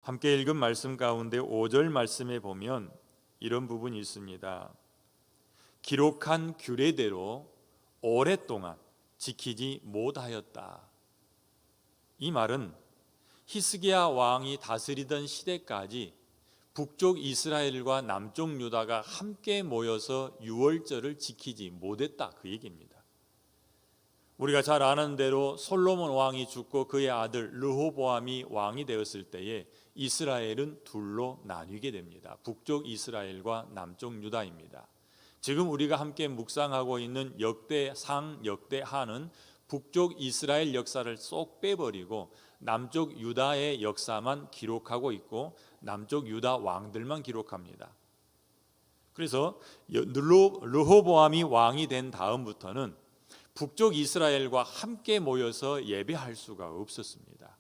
함께 읽은 말씀 가운데 5절 말씀에 보면 이런 부분이 있습니다. 기록한 규례대로 오랫동안 지키지 못하였다. 이 말은 히스기야 왕이 다스리던 시대까지 북쪽 이스라엘과 남쪽 유다가 함께 모여서 유월절을 지키지 못했다, 그 얘기입니다. 우리가 잘 아는 대로 솔로몬 왕이 죽고 그의 아들 르호보암이 왕이 되었을 때에 이스라엘은 둘로 나뉘게 됩니다. 북쪽 이스라엘과 남쪽 유다입니다. 지금 우리가 함께 묵상하고 있는 역대상, 역대하는 북쪽 이스라엘 역사를 쏙 빼버리고 남쪽 유다의 역사만 기록하고 있고 남쪽 유다 왕들만 기록합니다. 그래서 르호보암이 왕이 된 다음부터는 북쪽 이스라엘과 함께 모여서 예배할 수가 없었습니다.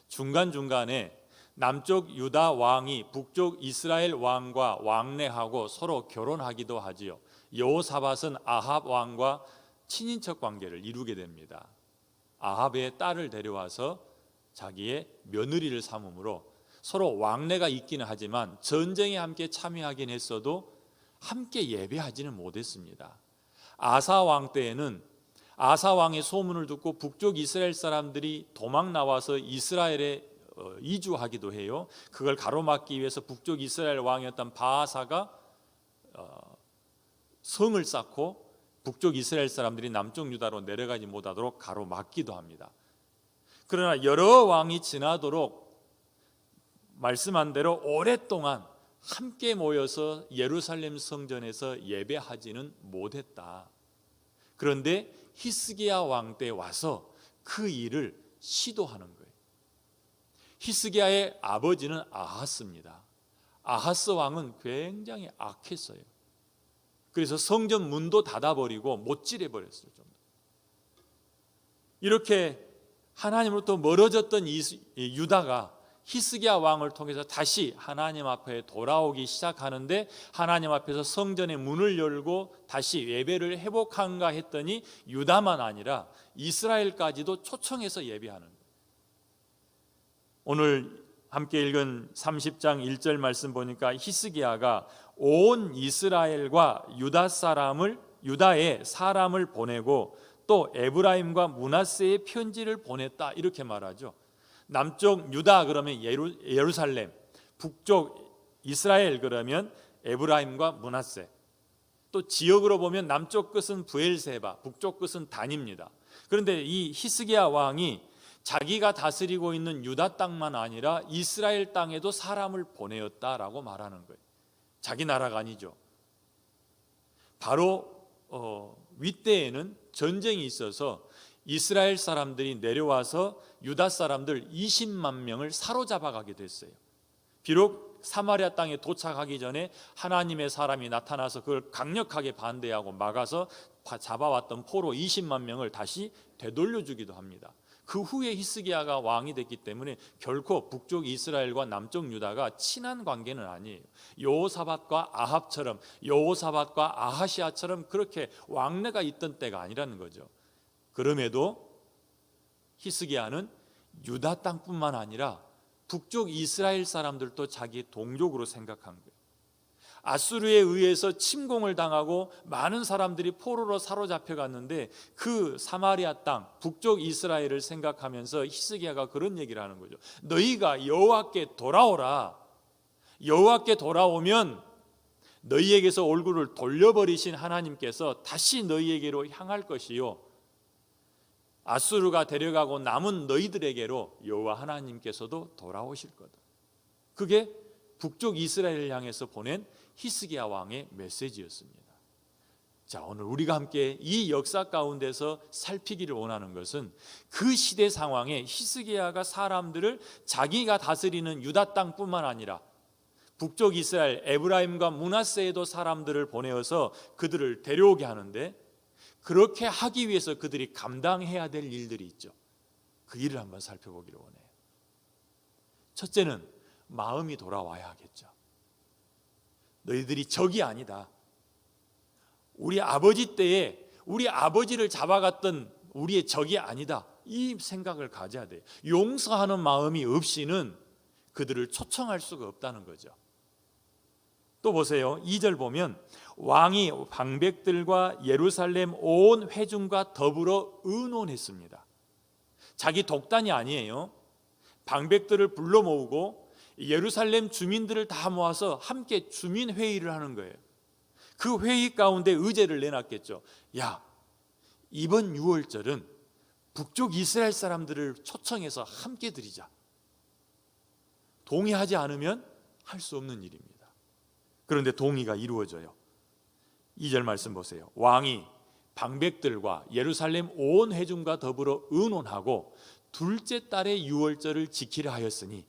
중간중간에 남쪽 유다 왕이 북쪽 이스라엘 왕과 왕래하고 서로 결혼하기도 하지요. 여호사밧은 아합 왕과 친인척 관계를 이루게 됩니다. 아합의 딸을 데려와서 자기의 며느리를 삼음으로 서로 왕래가 있기는 하지만 전쟁에 함께 참여하긴 했어도 함께 예배하지는 못했습니다. 아사 왕 때에는 아사 왕의 소문을 듣고 북쪽 이스라엘 사람들이 도망 나와서 이스라엘에 이주하기도 해요. 그걸 가로막기 위해서 북쪽 이스라엘 왕이었던 바아사가 성을 쌓고 북쪽 이스라엘 사람들이 남쪽 유다로 내려가지 못하도록 가로막기도 합니다. 그러나 여러 왕이 지나도록 말씀한 대로 오랫동안 함께 모여서 예루살렘 성전에서 예배하지는 못했다. 그런데 히스기야 왕 때 와서 그 일을 시도하는 거예요. 히스기야의 아버지는 아하스입니다. 아하스 왕은 굉장히 악했어요. 그래서 성전 문도 닫아버리고 못질해버렸어요. 이렇게 하나님으로부터 멀어졌던 유다가 히스기야 왕을 통해서 다시 하나님 앞에 돌아오기 시작하는데 하나님 앞에서 성전의 문을 열고 다시 예배를 회복한가 했더니 유다만 아니라 이스라엘까지도 초청해서 예배하는 거예요. 오늘 함께 읽은 30장 1절 말씀 보니까 히스기야가 온 이스라엘과 유다에 사람을 보내고 또 에브라임과 므낫세의 편지를 보냈다, 이렇게 말하죠. 남쪽 유다 그러면 예루살렘, 북쪽 이스라엘 그러면 에브라임과 므낫세. 또 지역으로 보면 남쪽 끝은 브엘세바, 북쪽 끝은 단입니다. 그런데 이 히스기야 왕이 자기가 다스리고 있는 유다 땅만 아니라 이스라엘 땅에도 사람을 보내었다라고 말하는 거예요. 자기 나라가 아니죠. 바로 윗대에는 전쟁이 있어서 이스라엘 사람들이 내려와서 유다 사람들 20만 명을 사로잡아 가게 됐어요. 비록 사마리아 땅에 도착하기 전에 하나님의 사람이 나타나서 그걸 강력하게 반대하고 막아서 잡아왔던 포로 20만 명을 다시 되돌려주기도 합니다. 그 후에 히스기야가 왕이 됐기 때문에 결코 북쪽 이스라엘과 남쪽 유다가 친한 관계는 아니에요. 여호사밧과 아합처럼, 여호사밧과 아하시아처럼 그렇게 왕래가 있던 때가 아니라는 거죠. 그럼에도 히스기야는 유다 땅뿐만 아니라 북쪽 이스라엘 사람들도 자기 동족으로 생각한 거예요. 아수르에 의해서 침공을 당하고 많은 사람들이 포로로 사로잡혀 갔는데 그 사마리아 땅, 북쪽 이스라엘을 생각하면서 히스기야가 그런 얘기를 하는 거죠. 너희가 여호와께 돌아오라. 여호와께 돌아오면 너희에게서 얼굴을 돌려버리신 하나님께서 다시 너희에게로 향할 것이요, 아수르가 데려가고 남은 너희들에게로 여호와 하나님께서도 돌아오실 거다. 그게 북쪽 이스라엘을 향해서 보낸 히스기야 왕의 메시지였습니다. 자, 오늘 우리가 함께 이 역사 가운데서 살피기를 원하는 것은 그 시대 상황에 히스기야가 사람들을 자기가 다스리는 유다 땅뿐만 아니라 북쪽 이스라엘 에브라임과 므낫세에도 사람들을 보내어서 그들을 데려오게 하는데, 그렇게 하기 위해서 그들이 감당해야 될 일들이 있죠. 그 일을 한번 살펴보기를 원해요. 첫째는 마음이 돌아와야 하겠죠. 너희들이 적이 아니다. 우리 아버지 때에 우리 아버지를 잡아갔던 우리의 적이 아니다. 이 생각을 가져야 돼요. 용서하는 마음이 없이는 그들을 초청할 수가 없다는 거죠. 또 보세요. 2절 보면 왕이 방백들과 예루살렘 온 회중과 더불어 의논했습니다. 자기 독단이 아니에요. 방백들을 불러 모으고 예루살렘 주민들을 다 모아서 함께 주민 회의를 하는 거예요. 그 회의 가운데 의제를 내놨겠죠. 야, 이번 유월절은 북쪽 이스라엘 사람들을 초청해서 함께 드리자. 동의하지 않으면 할 수 없는 일입니다. 그런데 동의가 이루어져요. 2절 말씀 보세요. 왕이 방백들과 예루살렘 온 회중과 더불어 의논하고 둘째 달의 유월절을 지키려 하였으니,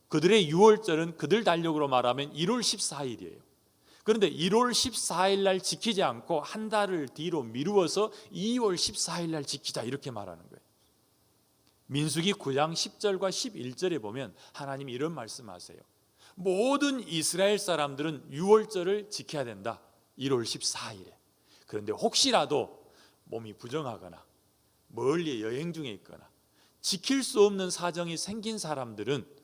그들의 유월절은 그들 달력으로 말하면 1월 14일이에요. 그런데 1월 14일 날 지키지 않고 한 달을 뒤로 미루어서 2월 14일 날 지키자, 이렇게 말하는 거예요. 민수기 9장 10절과 11절에 보면 하나님이 이런 말씀하세요. 모든 이스라엘 사람들은 유월절을 지켜야 된다, 1월 14일에. 그런데 혹시라도 몸이 부정하거나 멀리 여행 중에 있거나 지킬 수 없는 사정이 생긴 사람들은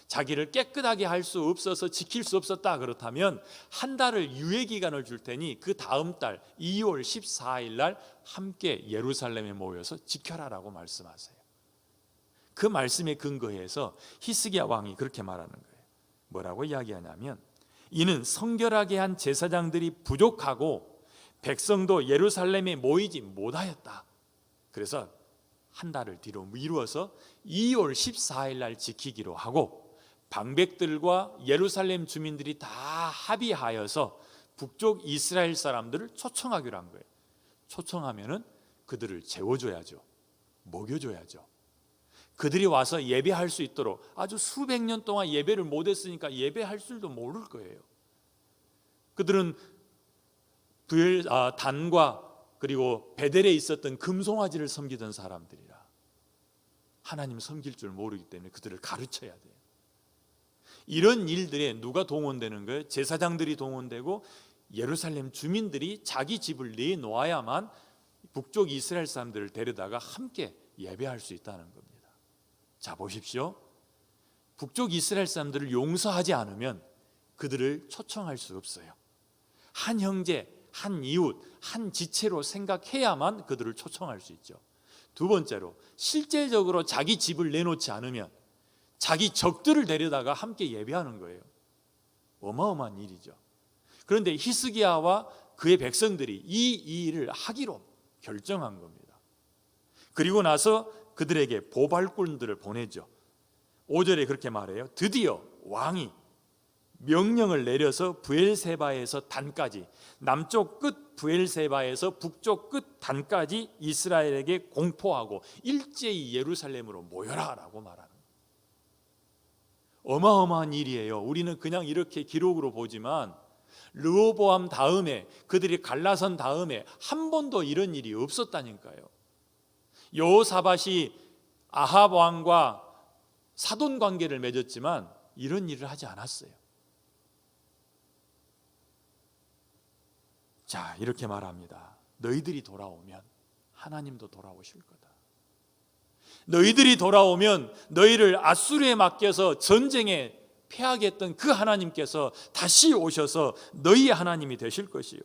자기를 깨끗하게 할 수 없어서 지킬 수 없었다, 그렇다면 한 달을 유예 기간을 줄 테니 그 다음 달 2월 14일 날 함께 예루살렘에 모여서 지켜라라고 말씀하세요. 그 말씀에 근거해서 히스기야 왕이 그렇게 말하는 거예요. 뭐라고 이야기하냐면, 이는 성결하게 한 제사장들이 부족하고 백성도 예루살렘에 모이지 못하였다. 그래서 한 달을 뒤로 미루어서 2월 14일 날 지키기로 하고, 방백들과 예루살렘 주민들이 다 합의하여서 북쪽 이스라엘 사람들을 초청하기로 한 거예요. 초청하면은 그들을 재워줘야죠. 먹여줘야죠. 그들이 와서 예배할 수 있도록, 아주 수백 년 동안 예배를 못했으니까 예배할 줄도 모를 거예요. 그들은 단과 그리고 베델에 있었던 금송아지를 섬기던 사람들이라 하나님 섬길 줄 모르기 때문에 그들을 가르쳐야 돼요. 이런 일들에 누가 동원되는 거예요? 제사장들이 동원되고 예루살렘 주민들이 자기 집을 내놓아야만 북쪽 이스라엘 사람들을 데려다가 함께 예배할 수 있다는 겁니다. 자, 보십시오. 북쪽 이스라엘 사람들을 용서하지 않으면 그들을 초청할 수 없어요. 한 형제, 한 이웃, 한 지체로 생각해야만 그들을 초청할 수 있죠. 두 번째로, 실제적으로 자기 집을 내놓지 않으면 자기 적들을 데려다가 함께 예배하는 거예요. 어마어마한 일이죠. 그런데 히스기야와 그의 백성들이 이 일을 하기로 결정한 겁니다. 그리고 나서 그들에게 보발꾼들을 보내죠. 5절에 그렇게 말해요. 드디어 왕이 명령을 내려서 브엘세바에서 단까지, 남쪽 끝 브엘세바에서 북쪽 끝 단까지 이스라엘에게 공포하고 일제히 예루살렘으로 모여라라고 말하는 거예요. 어마어마한 일이에요. 우리는 그냥 이렇게 기록으로 보지만 르호보암 다음에, 그들이 갈라선 다음에 한 번도 이런 일이 없었다니까요. 여호사밧이 아합 왕과 사돈 관계를 맺었지만 이런 일을 하지 않았어요. 자, 이렇게 말합니다. 너희들이 돌아오면 하나님도 돌아오실 거다. 너희들이 돌아오면 너희를 아수르에 맡겨서 전쟁에 패하게 했던 그 하나님께서 다시 오셔서 너희 하나님이 되실 것이요,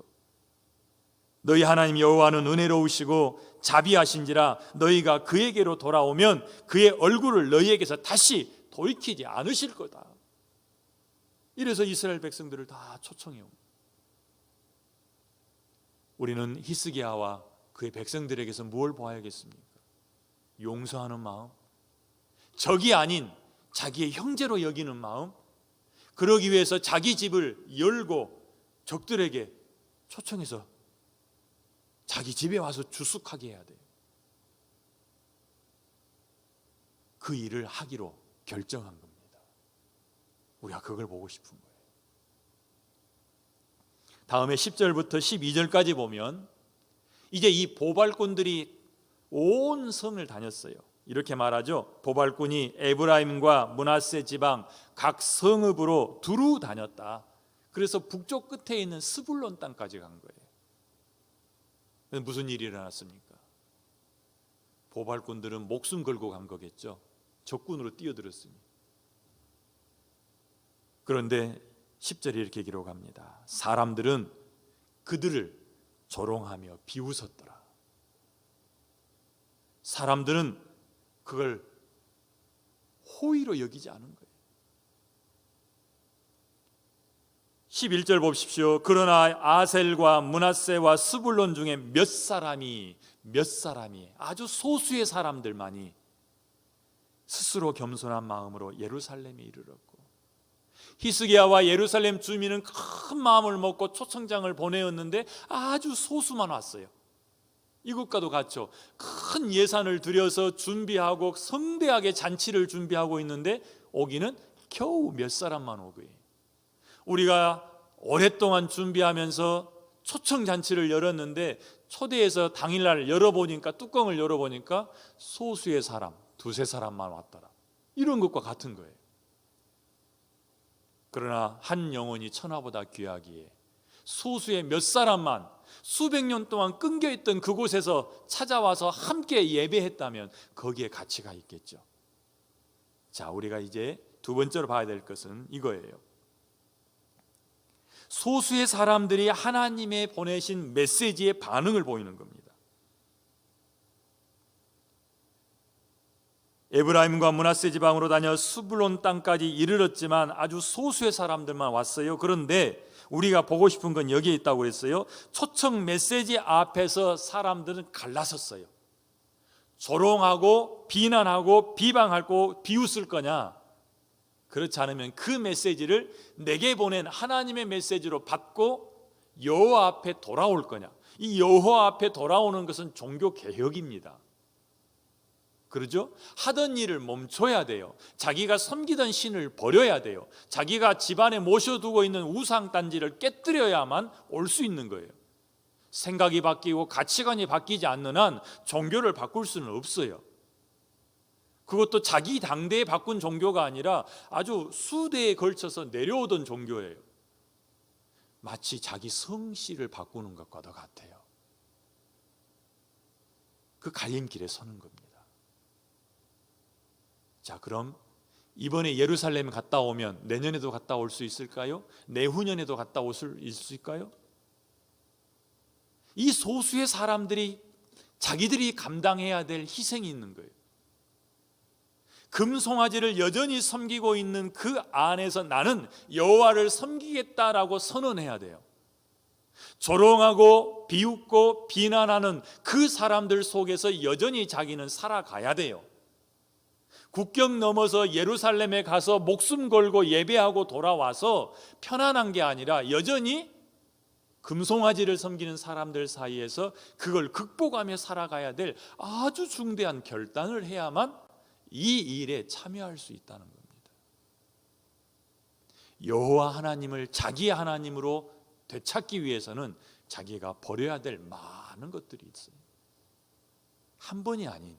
너희 하나님 여호와는 은혜로우시고 자비하신지라 너희가 그에게로 돌아오면 그의 얼굴을 너희에게서 다시 돌이키지 않으실 거다. 이래서 이스라엘 백성들을 다 초청해요. 우리는 히스기야와 그의 백성들에게서 무엇을 보아야겠습니까? 용서하는 마음, 적이 아닌 자기의 형제로 여기는 마음, 그러기 위해서 자기 집을 열고 적들에게 초청해서 자기 집에 와서 주숙하게 해야 돼요. 그 일을 하기로 결정한 겁니다. 우리가 그걸 보고 싶은 거예요. 다음에 10절부터 12절까지 보면 이제 이 보발꾼들이 온 성을 다녔어요. 이렇게 말하죠. 보발꾼이 에브라임과 므낫세 지방 각 성읍으로 두루 다녔다. 그래서 북쪽 끝에 있는 스불론 땅까지 간 거예요. 무슨 일이 일어났습니까? 보발꾼들은 목숨 걸고 간 거겠죠. 적군으로 뛰어들었으니. 그런데 10절에 이렇게 기록합니다. 사람들은 그들을 조롱하며 비웃었더라. 사람들은 그걸 호의로 여기지 않은 거예요. 11절 보십시오. 그러나 아셀과 므낫세와 스불론 중에 몇 사람이 아주 소수의 사람들만이 스스로 겸손한 마음으로 예루살렘에 이르렀고, 히스기야와 예루살렘 주민은 큰 마음을 먹고 초청장을 보내었는데 아주 소수만 왔어요. 이것과도 같죠. 큰 예산을 들여서 준비하고 성대하게 잔치를 준비하고 있는데 오기는 겨우 몇 사람만 오고요. 우리가 오랫동안 준비하면서 초청잔치를 열었는데 초대해서 당일날 열어보니까, 뚜껑을 열어보니까 소수의 사람, 두세 사람만 왔더라. 이런 것과 같은 거예요. 그러나 한 영혼이 천하보다 귀하기에 소수의 몇 사람만 수백 년 동안 끊겨있던 그곳에서 찾아와서 함께 예배했다면 거기에 가치가 있겠죠. 자, 우리가 이제 두 번째로 봐야 될 것은 이거예요. 소수의 사람들이 하나님의 보내신 메시지에 반응을 보이는 겁니다. 에브라임과 므낫세 지방으로 다녀 스불론 땅까지 이르렀지만 아주 소수의 사람들만 왔어요. 그런데 우리가 보고 싶은 건 여기에 있다고 그랬어요. 초청 메시지 앞에서 사람들은 갈라섰어요. 조롱하고 비난하고 비방하고 비웃을 거냐? 그렇지 않으면 그 메시지를 내게 보낸 하나님의 메시지로 받고 여호와 앞에 돌아올 거냐? 이 여호와 앞에 돌아오는 것은 종교 개혁입니다. 그러죠? 하던 일을 멈춰야 돼요. 자기가 섬기던 신을 버려야 돼요. 자기가 집안에 모셔두고 있는 우상단지를 깨뜨려야만 올 수 있는 거예요. 생각이 바뀌고 가치관이 바뀌지 않는 한 종교를 바꿀 수는 없어요. 그것도 자기 당대에 바꾼 종교가 아니라 아주 수대에 걸쳐서 내려오던 종교예요. 마치 자기 성씨를 바꾸는 것과도 같아요. 그 갈림길에 서는 겁니다. 자, 그럼 이번에 예루살렘 갔다 오면 내년에도 갔다 올 수 있을까요? 내후년에도 갔다 올 수 있을까요? 이 소수의 사람들이 자기들이 감당해야 될 희생이 있는 거예요. 금송아지를 여전히 섬기고 있는 그 안에서 나는 여호와를 섬기겠다라고 선언해야 돼요. 조롱하고 비웃고 비난하는 그 사람들 속에서 여전히 자기는 살아가야 돼요. 국경 넘어서 예루살렘에 가서 목숨 걸고 예배하고 돌아와서 편안한 게 아니라 여전히 금송아지를 섬기는 사람들 사이에서 그걸 극복하며 살아가야 될 아주 중대한 결단을 해야만 이 일에 참여할 수 있다는 겁니다. 여호와 하나님을 자기의 하나님으로 되찾기 위해서는 자기가 버려야 될 많은 것들이 있어요. 한 번이 아닌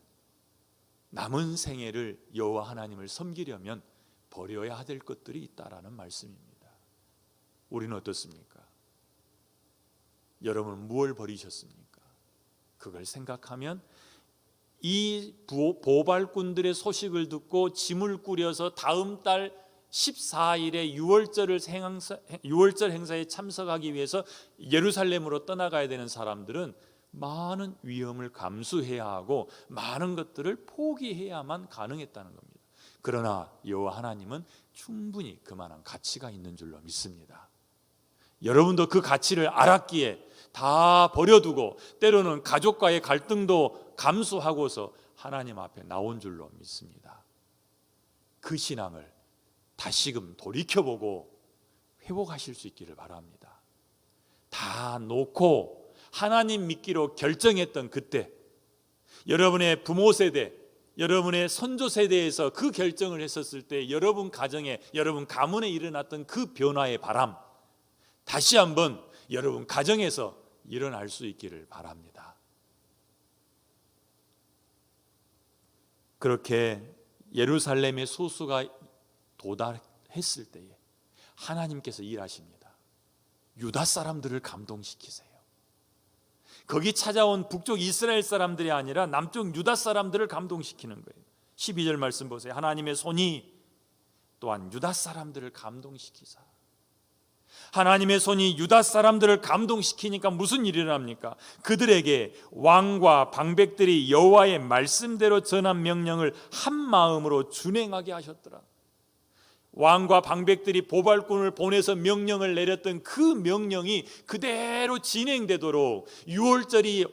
남은 생애를 여호와 하나님을 섬기려면 버려야 될 것들이 있다라는 말씀입니다. 우리는 어떻습니까? 여러분은 무엇을 버리셨습니까? 그걸 생각하면 이 보발꾼들의 소식을 듣고 짐을 꾸려서 다음 달 14일에 6월절 행사에 참석하기 위해서 예루살렘으로 떠나가야 되는 사람들은 많은 위험을 감수해야 하고 많은 것들을 포기해야만 가능했다는 겁니다. 그러나 여호와 하나님은 충분히 그만한 가치가 있는 줄로 믿습니다. 여러분도 그 가치를 알았기에 다 버려두고 때로는 가족과의 갈등도 감수하고서 하나님 앞에 나온 줄로 믿습니다. 그 신앙을 다시금 돌이켜보고 회복하실 수 있기를 바랍니다. 다 놓고 하나님 믿기로 결정했던 그때, 여러분의 부모 세대, 여러분의 선조 세대에서 그 결정을 했었을 때 여러분 가정에, 여러분 가문에 일어났던 그 변화의 바람, 다시 한번 여러분 가정에서 일어날 수 있기를 바랍니다. 그렇게 예루살렘의 소수가 도달했을 때에 하나님께서 일하십니다. 유다 사람들을 감동시키세요. 거기 찾아온 북쪽 이스라엘 사람들이 아니라 남쪽 유다 사람들을 감동시키는 거예요. 12절 말씀 보세요. 하나님의 손이 또한 유다 사람들을 감동시키사, 하나님의 손이 유다 사람들을 감동시키니까 무슨 일이 일어납니까? 그들에게 왕과 방백들이 여호와의 말씀대로 전한 명령을 한 마음으로 준행하게 하셨더라. 왕과 방백들이 보발꾼을 보내서 명령을 내렸던 그 명령이 그대로 진행되도록, 유월절이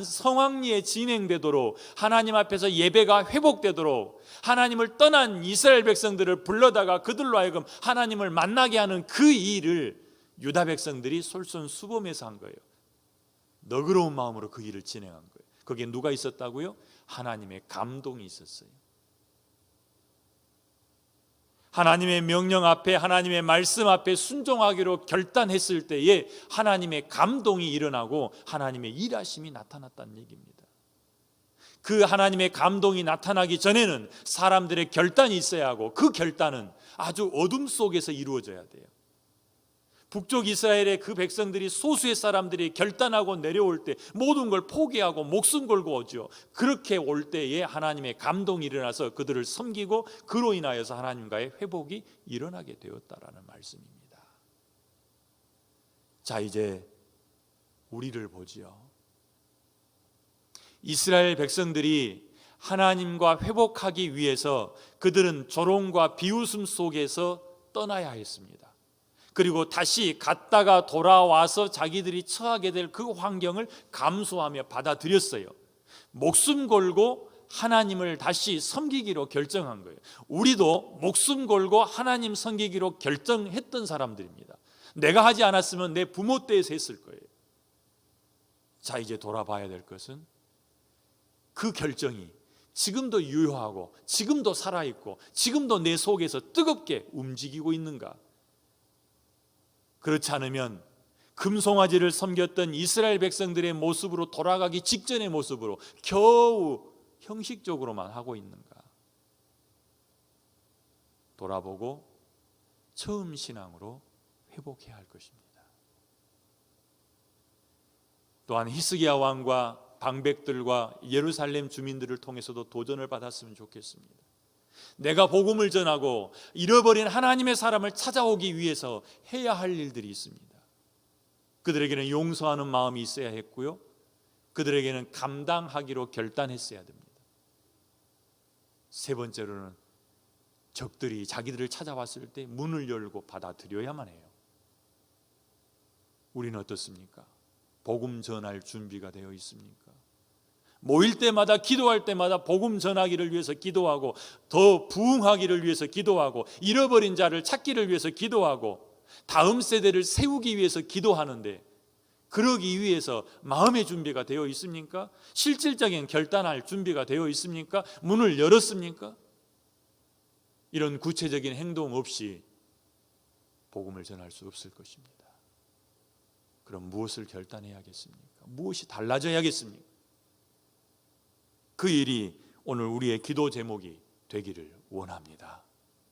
성황리에 진행되도록, 하나님 앞에서 예배가 회복되도록, 하나님을 떠난 이스라엘 백성들을 불러다가 그들로 하여금 하나님을 만나게 하는 그 일을 유다 백성들이 솔선수범해서 한 거예요. 너그러운 마음으로 그 일을 진행한 거예요. 거기에 누가 있었다고요? 하나님의 감동이 있었어요. 하나님의 명령 앞에, 하나님의 말씀 앞에 순종하기로 결단했을 때에 하나님의 감동이 일어나고 하나님의 일하심이 나타났다는 얘기입니다. 그 하나님의 감동이 나타나기 전에는 사람들의 결단이 있어야 하고, 그 결단은 아주 어둠 속에서 이루어져야 돼요. 북쪽 이스라엘의 그 백성들이, 소수의 사람들이 결단하고 내려올 때 모든 걸 포기하고 목숨 걸고 오죠. 그렇게 올 때에 하나님의 감동이 일어나서 그들을 섬기고, 그로 인하여서 하나님과의 회복이 일어나게 되었다라는 말씀입니다. 자, 이제 우리를 보지요. 이스라엘 백성들이 하나님과 회복하기 위해서 그들은 조롱과 비웃음 속에서 떠나야 했습니다. 그리고 다시 갔다가 돌아와서 자기들이 처하게 될 그 환경을 감수하며 받아들였어요. 목숨 걸고 하나님을 다시 섬기기로 결정한 거예요. 우리도 목숨 걸고 하나님 섬기기로 결정했던 사람들입니다. 내가 하지 않았으면 내 부모 때에서 했을 거예요. 자, 이제 돌아봐야 될 것은 그 결정이 지금도 유효하고, 지금도 살아있고, 지금도 내 속에서 뜨겁게 움직이고 있는가? 그렇지 않으면 금송아지를 섬겼던 이스라엘 백성들의 모습으로 돌아가기 직전의 모습으로 겨우 형식적으로만 하고 있는가? 돌아보고 처음 신앙으로 회복해야 할 것입니다. 또한 히스기야 왕과 방백들과 예루살렘 주민들을 통해서도 도전을 받았으면 좋겠습니다. 내가 복음을 전하고 잃어버린 하나님의 사람을 찾아오기 위해서 해야 할 일들이 있습니다. 그들에게는 용서하는 마음이 있어야 했고요, 그들에게는 감당하기로 결단했어야 됩니다. 세 번째로는 적들이 자기들을 찾아왔을 때 문을 열고 받아들여야만 해요. 우리는 어떻습니까? 복음 전할 준비가 되어 있습니까? 모일 때마다, 기도할 때마다 복음 전하기를 위해서 기도하고, 더 부흥하기를 위해서 기도하고, 잃어버린 자를 찾기를 위해서 기도하고, 다음 세대를 세우기 위해서 기도하는데, 그러기 위해서 마음의 준비가 되어 있습니까? 실질적인 결단할 준비가 되어 있습니까? 문을 열었습니까? 이런 구체적인 행동 없이 복음을 전할 수 없을 것입니다. 그럼 무엇을 결단해야겠습니까? 무엇이 달라져야겠습니까? 그 일이 오늘 우리의 기도 제목이 되기를 원합니다.